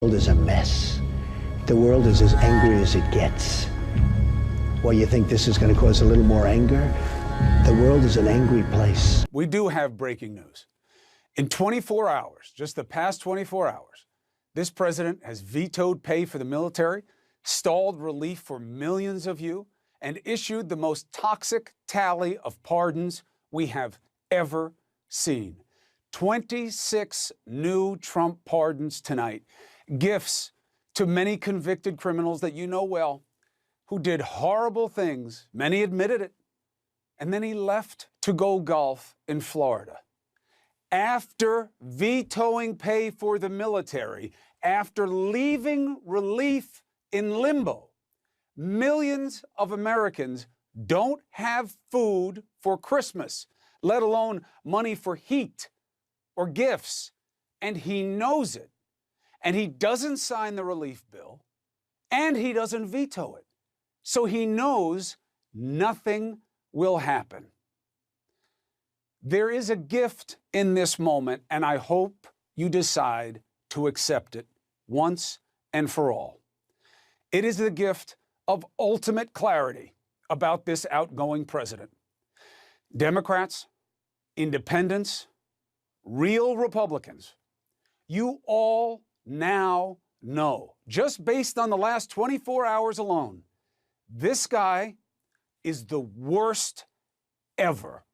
world is a mess. The world is as angry as it gets. Well, you think this is going to cause a little more anger? The world is an angry place. We do have breaking news. In 24 hours, just the past 24 hours, this president has vetoed pay for the military, stalled relief for millions of you, and issued the most toxic tally of pardons we have ever seen. 26 new Trump pardons tonight. Gifts to many convicted criminals that you know well, who did horrible things. Many admitted it. And then he left to go golf in Florida. After vetoing pay for the military, after leaving relief in limbo, millions of Americans don't have food for Christmas, let alone money for heat or gifts. And he knows it. And he doesn't sign the relief bill, and he doesn't veto it. So he knows nothing will happen. There is a gift in this moment, and I hope you decide to accept it once and for all. It is the gift of ultimate clarity about this outgoing president. Democrats, independents, real Republicans, you all now know, just based on the last 24 hours alone, this guy is the worst ever.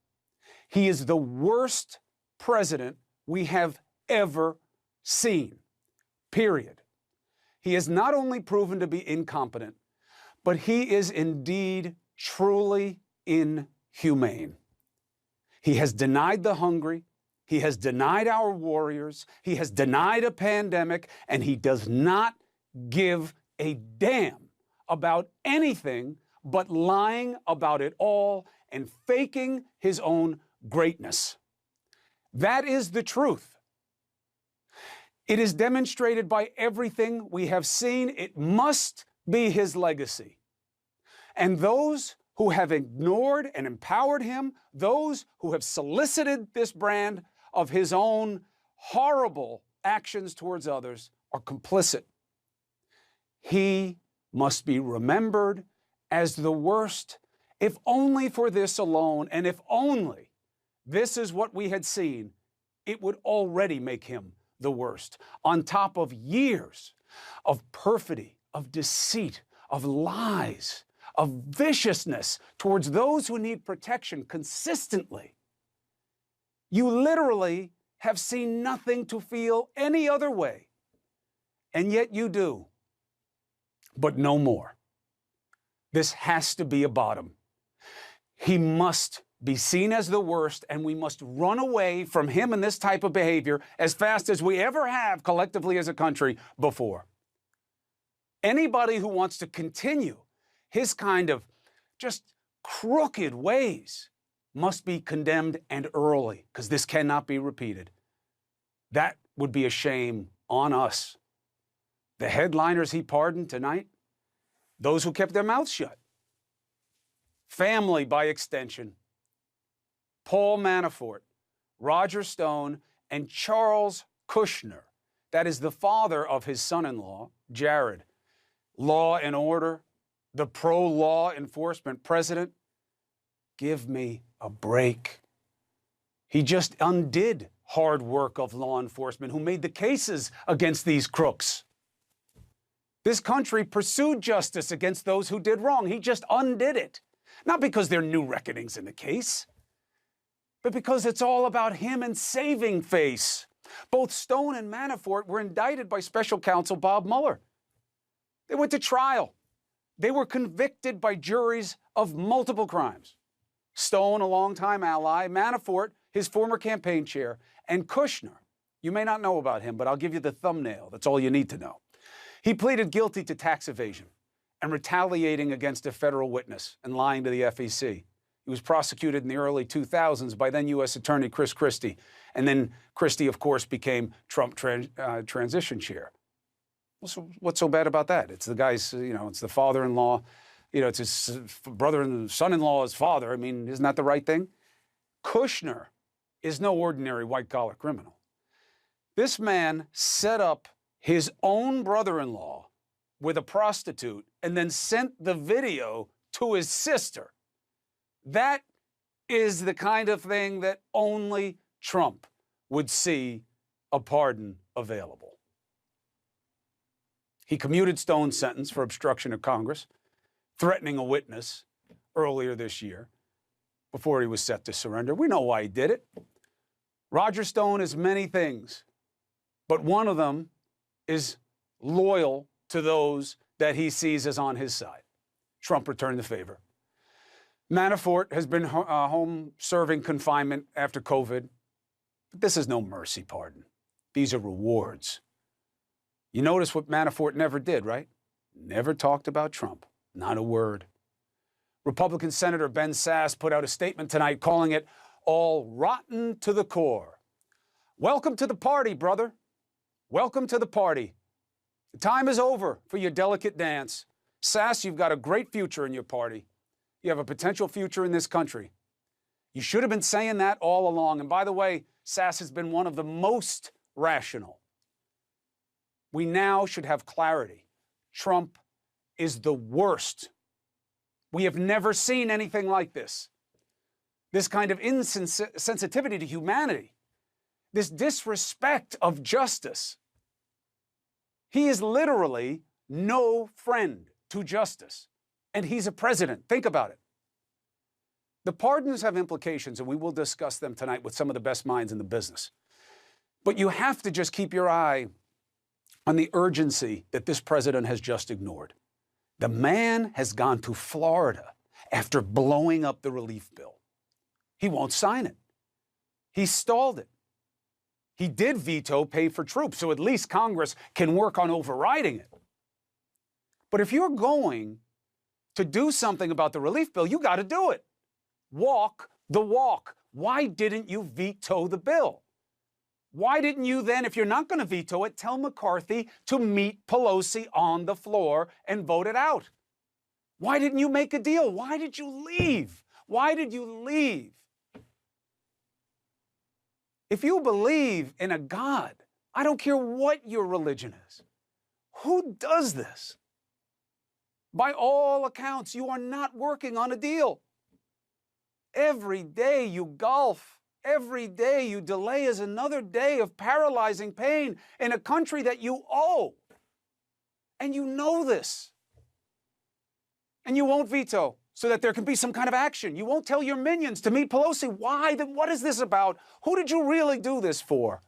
He is the worst president we have ever seen, period. He has not only proven to be incompetent, but he is indeed truly inhumane. He has denied the hungry. He has denied our warriors. He has denied a pandemic, and he does not give a damn about anything but lying about it all and faking his own greatness. That is the truth. It is demonstrated by everything we have seen. It must be his legacy. And those who have ignored and empowered him, those who have solicited this brand of his own horrible actions towards others, are complicit. He must be remembered as the worst, if only for this alone, and if only this is what we had seen, it would already make him the worst, on top of years of perfidy, of deceit, of lies, of viciousness towards those who need protection consistently. You literally have seen nothing to feel any other way, and yet you do. But no more. This has to be a bottom. He must be seen as the worst, and we must run away from him and this type of behavior as fast as we ever have collectively as a country before. Anybody who wants to continue his kind of just crooked ways must be condemned, and early, because this cannot be repeated. That would be a shame on us. The headliners he pardoned tonight, those who kept their mouths shut. Family, by extension. Paul Manafort, Roger Stone, and Charles Kushner. That is the father of his son-in-law, Jared. Law and order, the pro-law enforcement president. Give me a break. He just undid hard work of law enforcement who made the cases against these crooks. This country pursued justice against those who did wrong. He just undid it. Not because there are new reckonings in the case, but because it's all about him and saving face. Both Stone and Manafort were indicted by special counsel Bob Mueller. They went to trial. They were convicted by juries of multiple crimes. Stone, a longtime ally, Manafort, his former campaign chair, and Kushner. You may not know about him, but I'll give you the thumbnail. That's all you need to know. He pleaded guilty to tax evasion and retaliating against a federal witness and lying to the FEC. He was prosecuted in the early 2000s by then U.S. Attorney Chris Christie. And then Christie, of course, became Trump transition chair. What's so bad about that? It's the guy's, it's the father-in-law, it's his brother and son-in-law's father. I mean, isn't that the right thing? Kushner is no ordinary white-collar criminal. This man set up his own brother-in-law with a prostitute and then sent the video to his sister. That is the kind of thing that only Trump would see a pardon available. He commuted Stone's sentence for obstruction of Congress, threatening a witness earlier this year before he was set to surrender. We know why he did it. Roger Stone is many things, but one of them is loyal to those that he sees as on his side. Trump returned the favor. Manafort has been home serving confinement after COVID. But this is no mercy pardon. These are rewards. You notice what Manafort never did, right? Never talked about Trump. Not a word. Republican Senator Ben Sasse put out a statement tonight calling it all rotten to the core. Welcome to the party, brother. Welcome to the party. The time is over for your delicate dance. Sasse, you've got a great future in your party. You have a potential future in this country. You should have been saying that all along. And by the way, Sasse has been one of the most rational. We now should have clarity. Trump is the worst. We have never seen anything like this. This kind of insensitivity to humanity, this disrespect of justice. He is literally no friend to justice. And he's a president. Think about it. The pardons have implications, and we will discuss them tonight with some of the best minds in the business. But you have to just keep your eye on the urgency that this president has just ignored. The man has gone to Florida after blowing up the relief bill. He won't sign it. He stalled it. He did veto pay for troops, so at least Congress can work on overriding it. But if you're going to do something about the relief bill, you got to do it. Walk the walk. Why didn't you veto the bill? Why didn't you then, if you're not going to veto it, tell McCarthy to meet Pelosi on the floor and vote it out? Why didn't you make a deal? Why did you leave? Why did you leave? If you believe in a God, I don't care what your religion is, who does this? By all accounts, you are not working on a deal. Every day you golf. Every day you delay is another day of paralyzing pain in a country that you owe. And you know this. And you won't veto so that there can be some kind of action. You won't tell your minions to meet Pelosi. Why? Then what is this about? Who did you really do this for?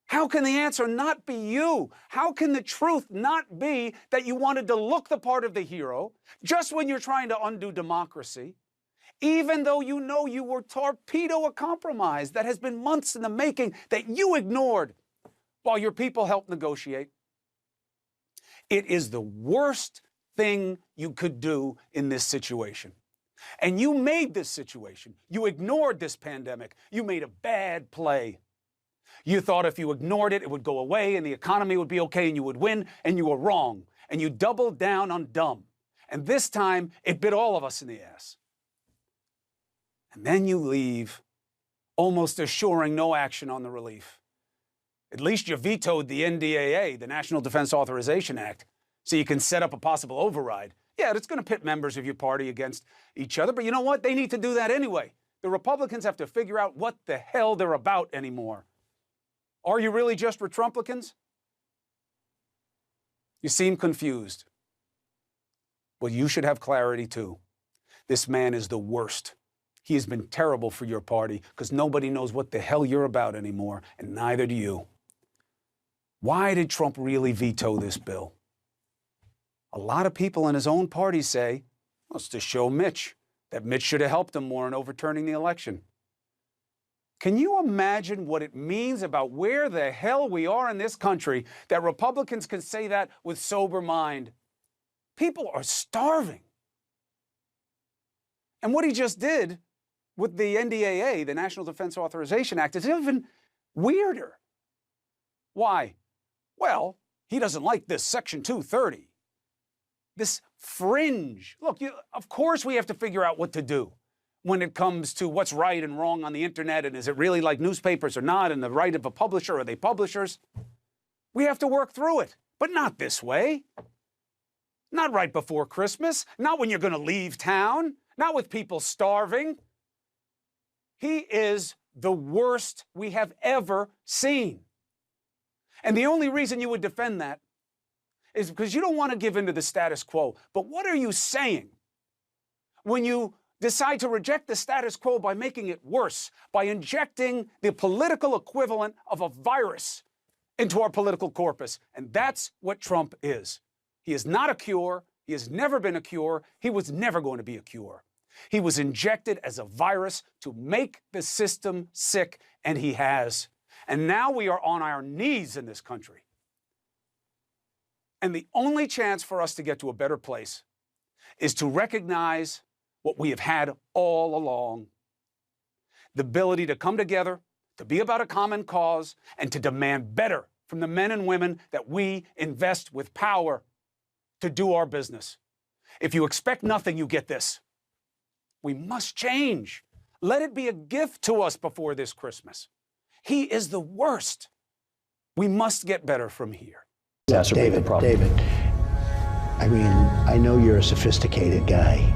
How can the answer not be you? How can the truth not be that you wanted to look the part of the hero just when you're trying to undo democracy, even though you know you were torpedo a compromise that has been months in the making that you ignored while your people helped negotiate? It is the worst thing you could do in this situation. And you made this situation. You ignored this pandemic. You made a bad play. You thought if you ignored it, it would go away and the economy would be okay and you would win, and you were wrong. And you doubled down on dumb. And this time, it bit all of us in the ass. And then you leave, almost assuring no action on the relief. At least you vetoed the NDAA, the National Defense Authorization Act, so you can set up a possible override. Yeah, it's going to pit members of your party against each other, but you know what? They need to do that anyway. The Republicans have to figure out what the hell they're about anymore. Are you really just Retrumplicans? You seem confused. Well, you should have clarity too. This man is the worst. He has been terrible for your party because nobody knows what the hell you're about anymore, and neither do you. Why did Trump really veto this bill? A lot of people in his own party say, well, it's to show Mitch that Mitch should have helped him more in overturning the election. Can you imagine what it means about where the hell we are in this country that Republicans can say that with sober mind? People are starving. And what he just did with the NDAA, the National Defense Authorization Act, is even weirder. Why? Well, he doesn't like this Section 230. This fringe. Look, of course we have to figure out what to do when it comes to what's right and wrong on the internet, and is it really like newspapers or not, and the right of a publisher, are they publishers? We have to work through it, but not this way. Not right before Christmas, not when you're going to leave town, not with people starving. He is the worst we have ever seen. And the only reason you would defend that is because you don't want to give in to the status quo. But what are you saying when you decide to reject the status quo by making it worse, by injecting the political equivalent of a virus into our political corpus? And that's what Trump is. He is not a cure. He has never been a cure. He was never going to be a cure. He was injected as a virus to make the system sick, and he has. And now we are on our knees in this country. And the only chance for us to get to a better place is to recognize what we have had all along: the ability to come together, to be about a common cause, and to demand better from the men and women that we invest with power to do our business. If you expect nothing, you get this. We must change. Let it be a gift to us before this Christmas. He is the worst. We must get better from here. David, I mean, I know you're a sophisticated guy.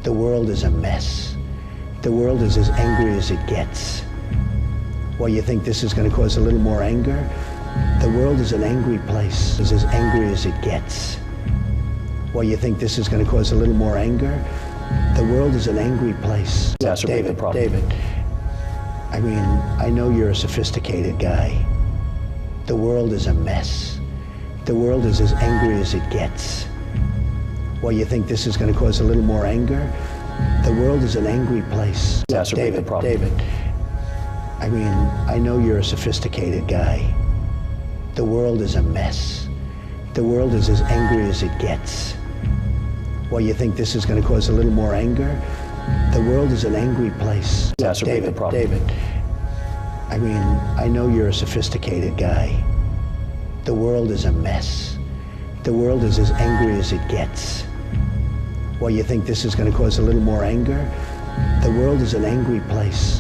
The world is a mess. The world is as angry as it gets. Well, you think this is going to cause a little more anger? The world is an angry place. It's as angry as it gets. Well, you think this is going to cause a little more anger? The world is an angry place. David, I mean, I know you're a sophisticated guy. The world is a mess. The world is as angry as it gets. Well, you think this is going to cause a little more anger? The world is an angry place. David, I mean, I know you're a sophisticated guy. The world is a mess. The world is as angry as it gets. Well, you think this is going to cause a little more anger? The world is an angry place. David, I mean, I know you're a sophisticated guy. The world is a mess. The world is as angry as it gets. Well, you think this is going to cause a little more anger? The world is an angry place.